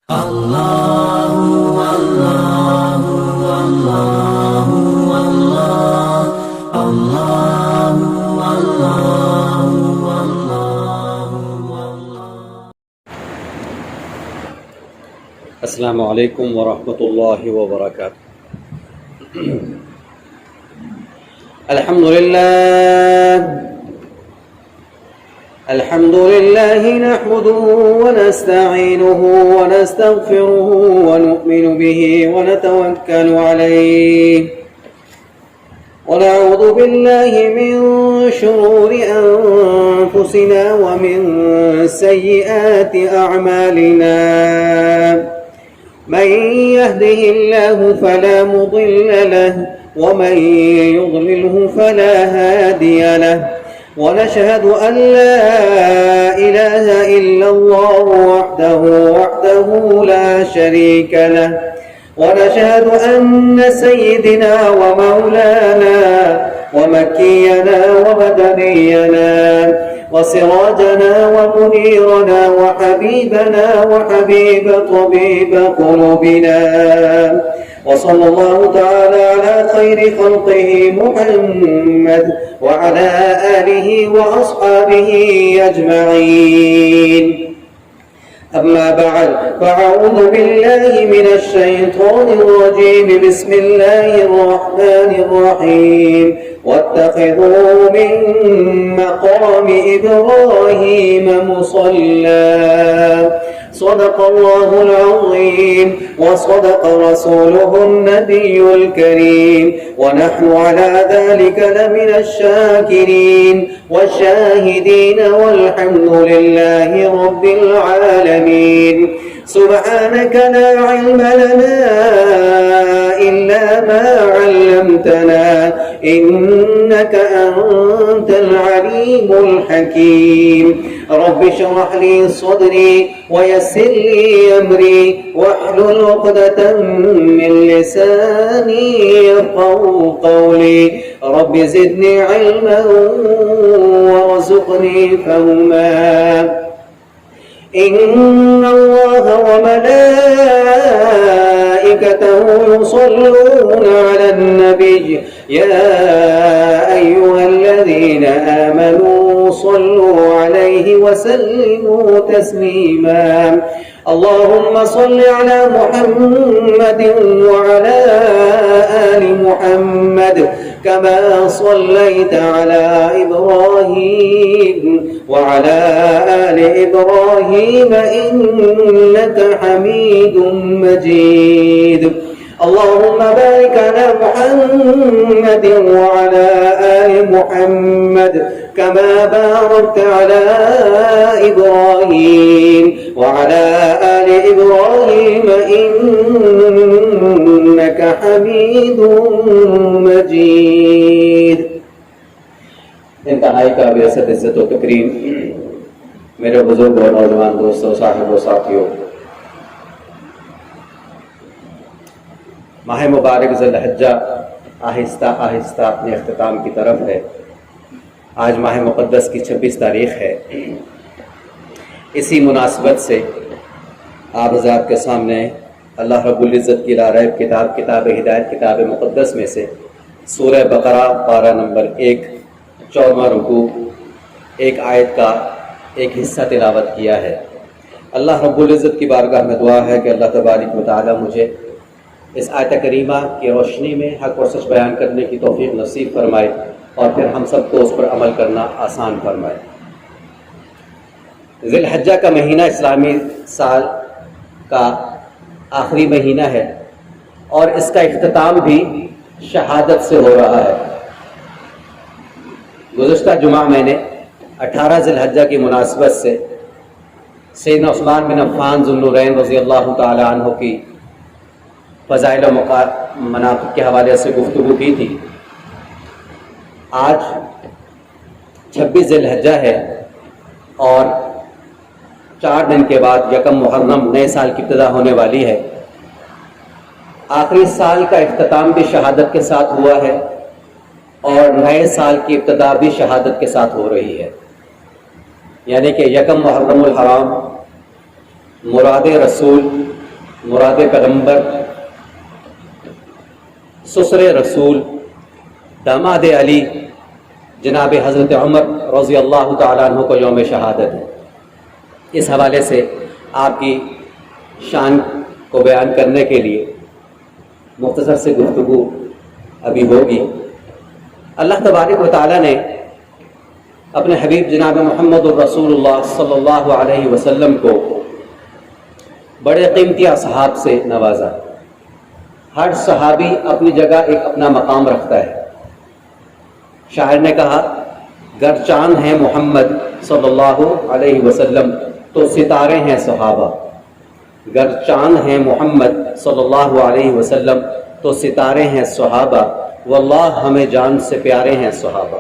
السلام علیکم ورحمۃ اللہ وبرکاتہ۔ الحمد لله نحمده ونستعينه ونستغفره ونؤمن به ونتوكل عليه ونعوذ بالله من شرور أنفسنا ومن سيئات أعمالنا، من يهده الله فلا مضل له ومن يضلله فلا هادي له، ونشهد أن لا إله إلا الله وحده لا شريك له، ونشهد أن سيدنا ومولانا ومكينا ومدنينا وسراجنا ومنيرنا وحبيبنا وحبيب طبيب قلوبنا، وصلى الله تعالى على خير خلقه محمد وعلى آله وأصحابه أجمعين. أما بعد، فأعوذ بالله من الشيطان الرجيم. بسم الله الرحمن الرحيم. واتخذوا من مقام إبراهيم مصلى. صدق الله العظيم وصدق رسوله النبي الكريم، ونحن على ذلك لمن الشاكرين والشاهدين، والحمد لله رب العالمين. سبحانك لا علم لنا إلا ما علمتنا، إنك أنت العليم الحكيم. رب اشرح لي صدري ويسر لي أمري واحلل عقدة من لساني يفقهوا قولي. رب زدني علما وارزقني فهما. إن الله وملائكته يصلون على النبي، يا أيها الذين آمنوا صلوا عليه وسلموا تسليما. اللهم صل على محمد وعلى آل محمد كما صليت على إبراهيم وعلى آل إبراهيم إنك حميد مجيد. اللهم بارك على محمد وعلى آل محمد كما باركت على إبراهيم وعلى آل إبراهيم إنك حميد مجيد. انتہائی قابل عزت و تکریم میرے بزرگ اور نوجوان دوستوں، صاحب و ساتھیوں، ماہ مبارک ذی الحجہ آہستہ آہستہ اپنے اختتام کی طرف ہے۔ آج ماہ مقدس کی 26 تاریخ ہے۔ اسی مناسبت سے آپ حضرات کے سامنے اللہ رب العزت کی لا ریب کتاب، کتاب ہدایت، کتاب مقدس میں سے سورہ بقرہ پارہ نمبر 1 14واں رکوع ایک آیت کا ایک حصہ تلاوت کیا ہے۔ اللہ رب العزت کی بارگاہ میں دعا ہے کہ اللہ تبارک و تعالی مجھے اس آیت کریمہ کی روشنی میں حق اور سچ بیان کرنے کی توفیق نصیب فرمائے، اور پھر ہم سب کو اس پر عمل کرنا آسان فرمائے۔ ذی الحجہ کا مہینہ اسلامی سال کا آخری مہینہ ہے، اور اس کا اختتام بھی شہادت سے ہو رہا ہے۔ گزشتہ جمعہ میں نے 18 ذی الحجہ کی مناسبت سے سیدنا عثمان بن عفان ذو النورین رضی اللہ تعالی عنہ کی فضائل و مناقب کے حوالے سے گفتگو کی تھی۔ آج 26 ذی الحجہ ہے، اور 4 دن کے بعد یکم محرم نئے سال کی ابتدا ہونے والی ہے۔ آخری سال کا اختتام بھی شہادت کے ساتھ ہوا ہے، اور نئے سال کی ابتدا بھی شہادت کے ساتھ ہو رہی ہے، یعنی کہ یکم محرم الحرام مراد رسول، مراد پیغمبر، سسر رسول، داماد علی جناب حضرت عمر رضی اللہ تعالیٰ عنہ کو یوم شہادت ہے۔ اس حوالے سے آپ کی شان کو بیان کرنے کے لیے مختصر سے گفتگو ابھی ہوگی۔ اللہ تبارک و تعالیٰ نے اپنے حبیب جناب محمد الرسول اللہ صلی اللہ علیہ وسلم کو بڑے قیمتی اصحاب سے نوازا۔ ہر صحابی اپنی جگہ ایک اپنا مقام رکھتا ہے۔ شاعر نے کہا، گر چاند ہیں محمد صلی اللہ علیہ وسلم تو ستارے ہیں صحابہ، گر چاند ہیں محمد صلی اللہ علیہ وسلم تو ستارے ہیں صحابہ، واللہ ہمیں جان سے پیارے ہیں صحابہ۔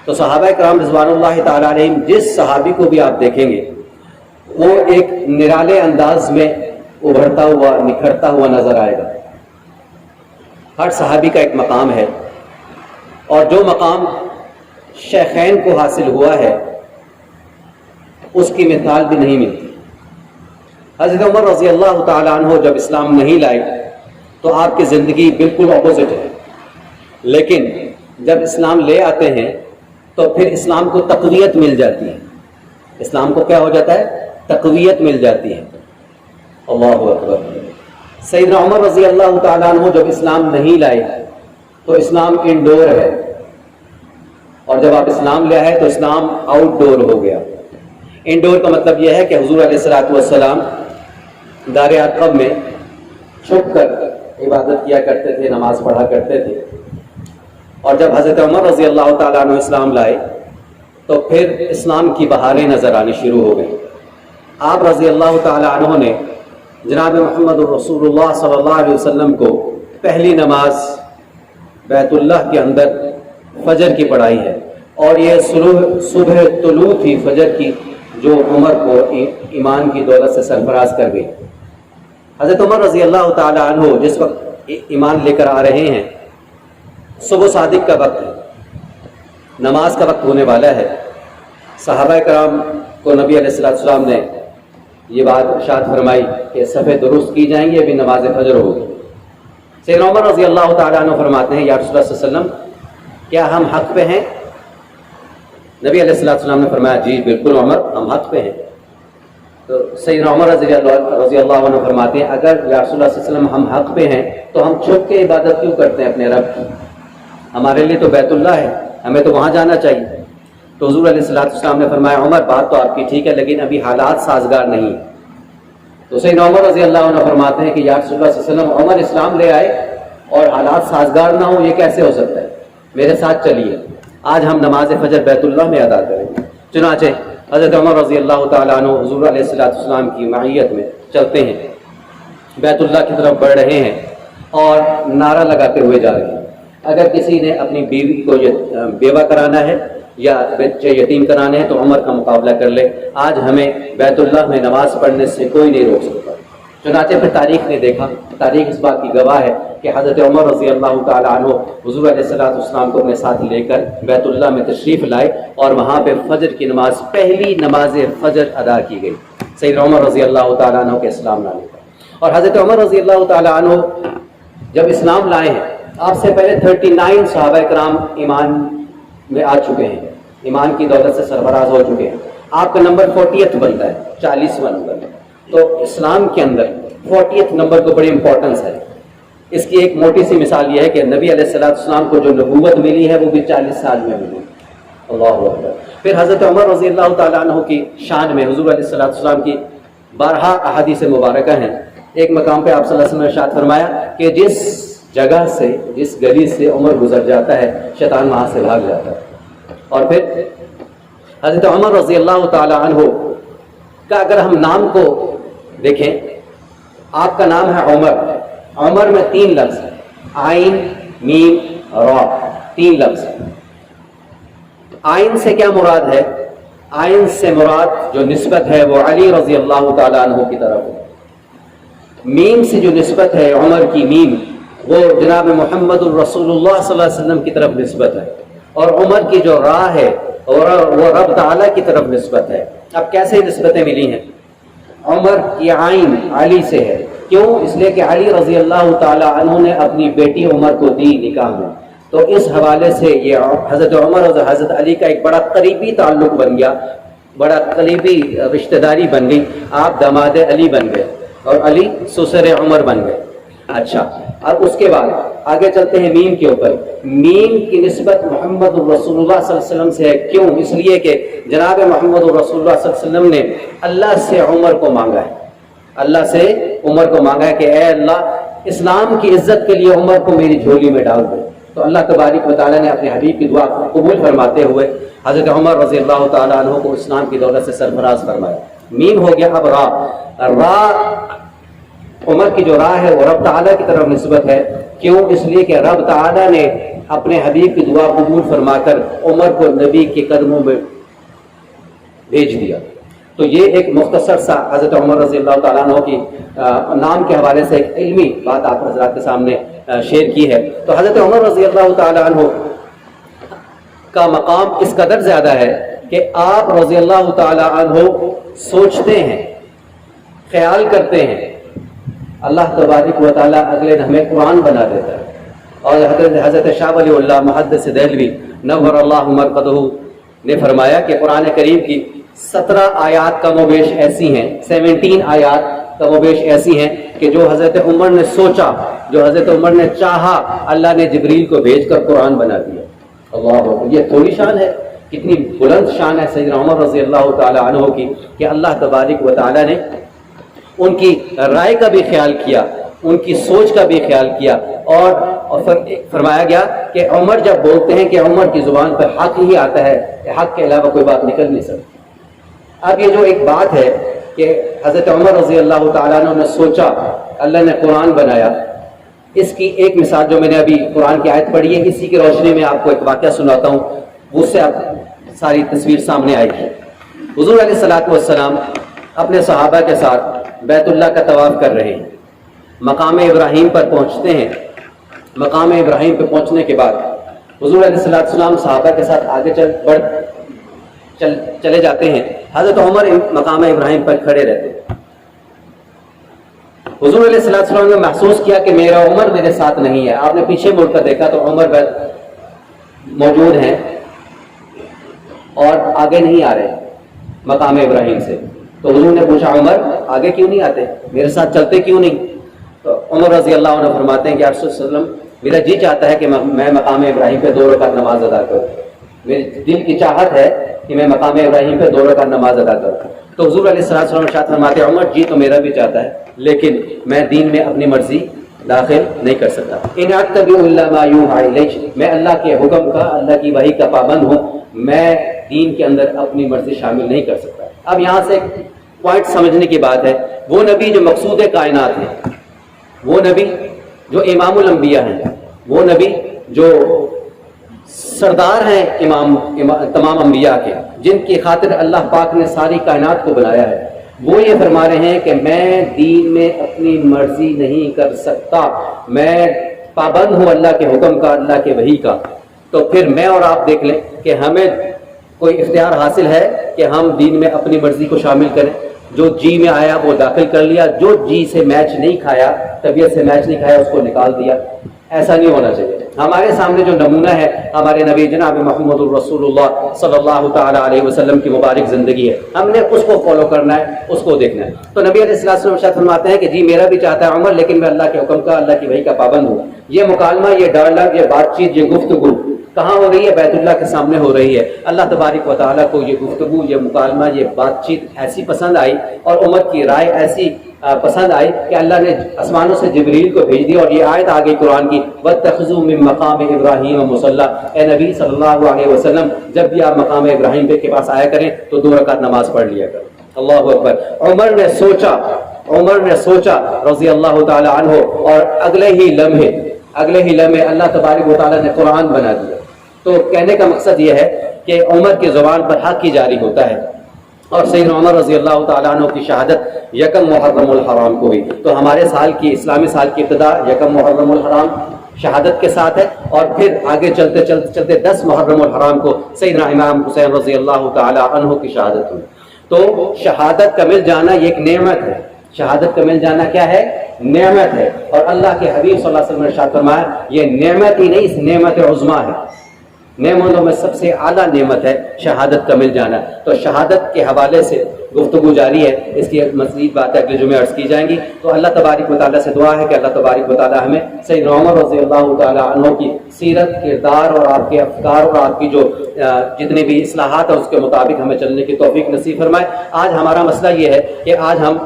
تو صحابہ کرام رضوان اللہ تعالیٰ علیہم جس صحابی کو بھی آپ دیکھیں گے وہ ایک نرالے انداز میں ابھرتا ہوا نکھرتا ہوا نظر آئے گا۔ ہر صحابی کا ایک مقام ہے، اور جو مقام شیخین کو حاصل ہوا ہے اس کی مثال بھی نہیں ملتی۔ حضرت عمر رضی اللہ تعالیٰ عنہ جب اسلام نہیں لائے تو آپ کی زندگی بالکل اپوزٹ ہے، لیکن جب اسلام لے آتے ہیں تو پھر اسلام کو تقویت مل جاتی ہے۔ اسلام کو کیا ہو جاتا ہے؟ تقویت مل جاتی ہے۔ اللہ اکبر۔ سیدنا عمر رضی اللہ تعالیٰ عنہ جب اسلام نہیں لائے تو اسلام انڈور ہے، اور جب آپ اسلام لے آئے تو اسلام آؤٹ ڈور ہو گیا۔ انڈور کا مطلب یہ ہے کہ حضور علیہ الصلوۃ والسلام دار ارقم میں چھپ کر عبادت کیا کرتے تھے، نماز پڑھا کرتے تھے، اور جب حضرت عمر رضی اللہ تعالیٰ عنہ اسلام لائے تو پھر اسلام کی بہاریں نظر آنی شروع ہو گئی۔ آپ رضی اللہ تعالیٰ عنہ نے جناب محمد الرسول اللہ صلی اللہ علیہ وسلم کو پہلی نماز بیت اللہ کے اندر فجر کی پڑھائی ہے، اور یہ صبح طلوع تھی فجر کی جو عمر کو ایمان کی دولت سے سرفراز کر گئی۔ حضرت عمر رضی اللہ تعالیٰ عنہ جس وقت ایمان لے کر آ رہے ہیں، صبح صادق کا وقت ہے، نماز کا وقت ہونے والا ہے۔ صحابہ کرام کو نبی علیہ السلام نے یہ بات ارشاد فرمائی کہ صفیں درست کی جائیں گی، ابھی نماز فجر ہوگی۔ سیدنا عمر رضی اللہ تعالیٰ عنہ فرماتے ہیں، یا رسول اللہ صلی اللہ علیہ وسلم کیا ہم حق پہ ہیں؟ نبی علیہ السلام نے فرمایا، جی بالکل عمر، ہم حق پہ ہیں۔ تو سیدنا عمر رضی اللہ عنہ فرماتے ہیں، اگر یا رسول اللہ صلی اللہ علیہ وسلم ہم حق پہ ہیں تو ہم چھپ کے عبادت کیوں کرتے ہیں اپنے رب کی؟ ہمارے لیے تو بیت اللہ ہے، ہمیں تو وہاں جانا چاہیے۔ تو حضور علیہ السلام نے فرمایا، عمر بات تو آپ کی ٹھیک ہے، لیکن ابھی حالات سازگار نہیں۔ تو سیدنا عمر رضی اللہ عنہ فرماتے ہیں کہ یا رسول اللہ صلی اللہ علیہ وسلم، عمر اسلام لے آئے اور حالات سازگار نہ ہوں، یہ کیسے ہو سکتا ہے؟ میرے ساتھ چلیے، آج ہم نماز فجر بیت اللہ میں ادا کریں گے۔ چنانچہ حضرت عمر رضی اللہ تعالیٰ عنہ حضور علیہ السلام کی معیت میں چلتے ہیں، بیت اللہ کی طرف بڑھ رہے ہیں اور نعرہ لگاتے ہوئے جا رہے ہیں۔ اگر کسی نے اپنی بیوی کو بیوہ کرانا ہے یا بچے یتیم کرانے ہیں تو عمر کا مقابلہ کر لے، آج ہمیں بیت اللہ میں نماز پڑھنے سے کوئی نہیں روک سکتا۔ چنانچہ پھر تاریخ نے دیکھا، تاریخ اس بات کی گواہ ہے کہ حضرت عمر رضی اللہ تعالیٰ عنہ حضور علیہ السلام کو اپنے ساتھ لے کر بیت اللہ میں تشریف لائے، اور وہاں پہ فجر کی نماز، پہلی نماز فجر ادا کی گئی سیدنا عمر رضی اللہ تعالیٰ عنہ کے اسلام لانے پر۔ اور حضرت عمر رضی اللہ تعالیٰ عنہ جب اسلام لائے ہیں، آپ سے پہلے 39 صحابہ کرام ایمان میں آ چکے ہیں، ایمان کی دولت سے سرفراز ہو چکے ہیں۔ آپ کا نمبر 40th بنتا ہے، 40واں نمبر۔ تو اسلام کے اندر 40th نمبر کو بڑی امپورٹنس ہے۔ اس کی ایک موٹی سی مثال یہ ہے کہ نبی علیہ السلام کو جو نبوت ملی ہے وہ بھی 40 سال میں ملی۔ اللہ اکبر۔ پھر حضرت عمر رضی اللہ تعالیٰ عنہ کی شان میں حضور علیہ السلام کی 12 احادیث مبارکہ ہیں۔ ایک مقام پہ آپ صلی اللہ علیہ وسلم نے ارشاد فرمایا کہ جس جگہ سے، جس گلی سے عمر گزر جاتا ہے، شیطان وہاں سے بھاگ جاتا ہے۔ اور پھر حضرت عمر رضی اللہ تعالیٰ عنہ کا اگر ہم نام کو دیکھیں، آپ کا نام ہے عمر۔ عمر میں 3 لفظ ہیں، عین، میم، را، 3 لفظ ہیں۔ عین سے کیا مراد ہے؟ عین سے مراد جو نسبت ہے وہ علی رضی اللہ تعالیٰ عنہ کی طرف ہے۔ میم سے جو نسبت ہے عمر کی، میم، وہ جناب محمد الرسول اللہ صلی اللہ علیہ وسلم کی طرف نسبت ہے، اور عمر کی جو راہ ہے وہ رب تعالیٰ کی طرف نسبت ہے۔ اب کیسے نسبتیں ملی ہیں؟ عمر کی عین علی سے ہے. کیوں؟ اس لیے کہ علی رضی اللہ تعالی عنہ نے اپنی بیٹی عمر کو دی نکاح میں. تو اس حوالے سے یہ حضرت عمر اور حضرت علی کا ایک بڑا قریبی تعلق بن گیا, بڑا قریبی رشتہ داری بن گئی. آپ داماد علی بن گئے اور علی سسر عمر بن گئے. اچھا, اب اس کے بعد آگے چلتے ہیں میم کے اوپر. میم کی نسبت محمد رسول اللہ صلی اللہ علیہ وسلم سے ہے. کیوں؟ اس لیے کہ جناب محمد رسول اللہ صلی اللہ علیہ وسلم نے اللہ سے عمر کو مانگا ہے. اللہ سے عمر کو مانگا ہے کہ اے اللہ اسلام کی عزت کے لیے عمر کو میری جھولی میں ڈال دے. تو اللہ تبارک و تعالیٰ نے اپنے حبیب کی دعا کو قبول فرماتے ہوئے حضرت عمر رضی اللہ تعالیٰ عنہ کو اسلام کی دولت سے سرفراز فرمایا. میم ہو گیا. اب را. را عمر کی جو راہ ہے وہ رب تعالیٰ کی طرف نسبت ہے. کیوں؟ اس لیے کہ رب تعالیٰ نے اپنے حبیب کی دعا قبول فرما کر عمر کو نبی کے قدموں میں بھیج دیا. تو یہ ایک مختصر سا حضرت عمر رضی اللہ تعالیٰ عنہ کی نام کے حوالے سے ایک علمی بات آپ حضرات کے سامنے شیئر کی ہے. تو حضرت عمر رضی اللہ تعالیٰ عنہ کا مقام اس قدر زیادہ ہے کہ آپ رضی اللہ تعالیٰ عنہ سوچتے ہیں, خیال کرتے ہیں, اللہ تبارک و تعالیٰ اگلے ہمیں قرآن بنا دیتا ہے. اور حضرت شاہ ولی اللہ محدث دہلوی نور اللہ مرقدہ نے فرمایا کہ قرآن کریم کی 17 آیات کم و بیش ایسی ہیں, 17 آیات کم و بیش ایسی ہیں کہ جو حضرت عمر نے سوچا, جو حضرت عمر نے چاہا, اللہ نے جبریل کو بھیج کر قرآن بنا دیا. اللہ, یہ تھوڑی شان ہے, کتنی بلند شان ہے سیدنا عمر رضی اللہ تعالی عنہ کی کہ اللہ تبارک و تعالی نے ان کی رائے کا بھی خیال کیا, ان کی سوچ کا بھی خیال کیا. اور فرمایا گیا کہ عمر جب بولتے ہیں کہ عمر کی زبان پر حق ہی آتا ہے, حق کے علاوہ کوئی بات نکل نہیں سکتی. اب یہ جو ایک بات ہے کہ حضرت عمر رضی اللہ تعالیٰ عنہ نے سوچا, اللہ نے قرآن بنایا, اس کی ایک مثال جو میں نے ابھی قرآن کی آیت پڑھی ہے, اسی کی روشنی میں آپ کو ایک واقعہ سناتا ہوں, اس سے آپ ساری تصویر سامنے آئے گی. حضور علیہ الصلوۃ والسلام اپنے صحابہ کے ساتھ بیت اللہ کا طواف کر رہے ہیں. مقام ابراہیم پر پہنچتے ہیں. مقام ابراہیم پہ پہنچنے کے بعد حضور علیہ الصلوۃ والسلام صحابہ کے ساتھ آگے چلے جاتے ہیں. حضرت عمر مقام ابراہیم پر کھڑے رہتے ہیں. حضور علیہ الصلوۃ والسلام نے محسوس کیا کہ میرا عمر میرے ساتھ نہیں ہے. آپ نے پیچھے مڑ کر دیکھا تو عمر موجود ہیں اور آگے نہیں آ رہے مقام ابراہیم سے. تو حضور نے پوچھا, عمر آگے کیوں نہیں آتے, میرے ساتھ چلتے کیوں نہیں؟ تو عمر رضی اللہ عنہ فرماتے ہیں کہ آپ صلی اللہ علیہ وسلم میرا جی چاہتا ہے کہ میں مقام ابراہیم پہ 2 رکعت نماز ادا کروں. میرے دل کی چاہت ہے کہ میں مقام ابراہیم پہ 2 رکعت نماز ادا کروں. تو حضور علیہ الصلوۃ والسلام ارشاد فرماتے ہیں, عمر جی تو میرا بھی چاہتا ہے, لیکن میں دین میں اپنی مرضی داخل نہیں کر سکتا. ان اتبع الا ما یوحی الی, میں اللہ کے حکم کا, اللہ کی وحی کا پابند ہوں, میں دین کے اندر اپنی مرضی شامل نہیں کر سکتا. اب یہاں سے پوائنٹ سمجھنے کی بات ہے, وہ نبی جو مقصود کائنات ہیں, وہ نبی جو امام الانبیاء ہیں, وہ نبی جو سردار ہیں تمام انبیاء کے, جن کی خاطر اللہ پاک نے ساری کائنات کو بنایا ہے, وہ یہ فرما رہے ہیں کہ میں دین میں اپنی مرضی نہیں کر سکتا, میں پابند ہوں اللہ کے حکم کا, اللہ کے وحی کا. تو پھر میں اور آپ دیکھ لیں کہ ہمیں کوئی اختیار حاصل ہے کہ ہم دین میں اپنی مرضی کو شامل کریں. جو جی میں آیا وہ داخل کر لیا, جو جی سے میچ نہیں کھایا, طبیعت سے میچ نہیں کھایا, اس کو نکال دیا. ایسا نہیں ہونا چاہیے. ہمارے سامنے جو نمونہ ہے ہمارے نبی جناب محمد الرسول اللہ صلی اللہ تعالی علیہ وسلم کی مبارک زندگی ہے, ہم نے اس کو فالو کرنا ہے, اس کو دیکھنا ہے. تو نبی علیہ الصلوۃ والسلام ارشاد فرماتے ہیں کہ جی میرا بھی چاہتا ہے عمر, لیکن میں اللہ کے حکم کا, اللہ کی وحی کا پابند ہوں. یہ مکالمہ, یہ ڈائلاگ, یہ بات چیت, یہ گفتگو کہاں ہو رہی ہے؟ بیت اللہ کے سامنے ہو رہی ہے. اللہ تبارک و تعالیٰ کو یہ گفتگو, یہ مکالمہ, یہ بات چیت ایسی پسند آئی اور عمر کی رائے ایسی پسند آئی کہ اللہ نے آسمانوں سے جبریل کو بھیج دیا. اور یہ آیت آ گئی قرآن کی, وَاتَّخِذُوا مِن مَقَامِ إِبْرَاهِيمَ مُصَلًّى. اے نبی صلی اللہ علیہ وسلم, جب بھی آپ مقام ابراہیم کے پاس آیا کریں تو 2 رکعت نماز پڑھ لیا کریں. اللہ اکبر. عمر نے سوچا رضی اللہ تعالی عنہ, اور اگلے ہی لمحے اللہ تبارک و تعالیٰ نے قرآن بنا دیا. تو کہنے کا مقصد یہ ہے کہ عمر کی زبان پر حق ہی جاری ہوتا ہے. اور سیدنا عمر رضی اللہ تعالیٰ عنہ کی شہادت 1 محرم الحرام کو ہوئی. تو ہمارے اسلامی سال کی ابتدا 1 محرم الحرام شہادت کے ساتھ ہے, اور پھر آگے چلتے 10 محرم الحرام کو سیدنا امام حسین رضی اللہ تعالیٰ عنہ کی شہادت ہوئی. تو شہادت کا مل جانا یہ ایک نعمت ہے. شہادت کا مل جانا کیا ہے؟ نعمت ہے. اور اللہ کے حبیب صلی اللہ علیہ وسلم نے ارشاد فرمایا یہ نعمت ہی نہیں، اس نعمت عظمیٰ ہے. نعمتوں میں سب سے اعلیٰ نعمت ہے شہادت کا مل جانا. تو شہادت کے حوالے سے گفتگو جاری ہے، اس کی مزید باتیں اگلے جمعے عرض کی جائیں گی. تو اللہ تبارک و تعالیٰ سے دعا ہے کہ اللہ تبارک و تعالیٰ ہمیں سیدنا عمر رضی اللہ تعالیٰ عنہ کی سیرت، کردار اور آپ کے افکار اور آپ کی جو جتنی بھی اصلاحات ہیں اس کے مطابق ہمیں چلنے کی توفیق نصیب فرمائے. آج ہمارا مسئلہ یہ ہے کہ آج ہم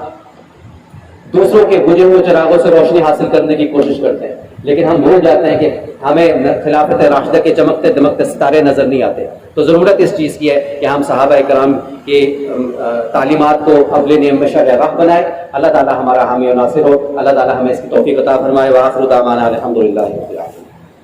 دوسروں کے بجھے ہوئے چراغوں سے روشنی حاصل کرنے کی کوشش کرتے ہیں، لیکن ہم بھول جاتے ہیں کہ ہمیں خلافت راشدہ کے چمکتے دمکتے ستارے نظر نہیں آتے. تو ضرورت اس چیز کی ہے کہ ہم صحابہ کرام کی تعلیمات کو اول نیم میں شرح راہ بنائے. اللہ تعالی ہمارا حامی و ناصر ہو. اللہ تعالی ہمیں اس کی توفیق عطا فرمائے. وآخر دعوانا الحمدللہ رب العالمین.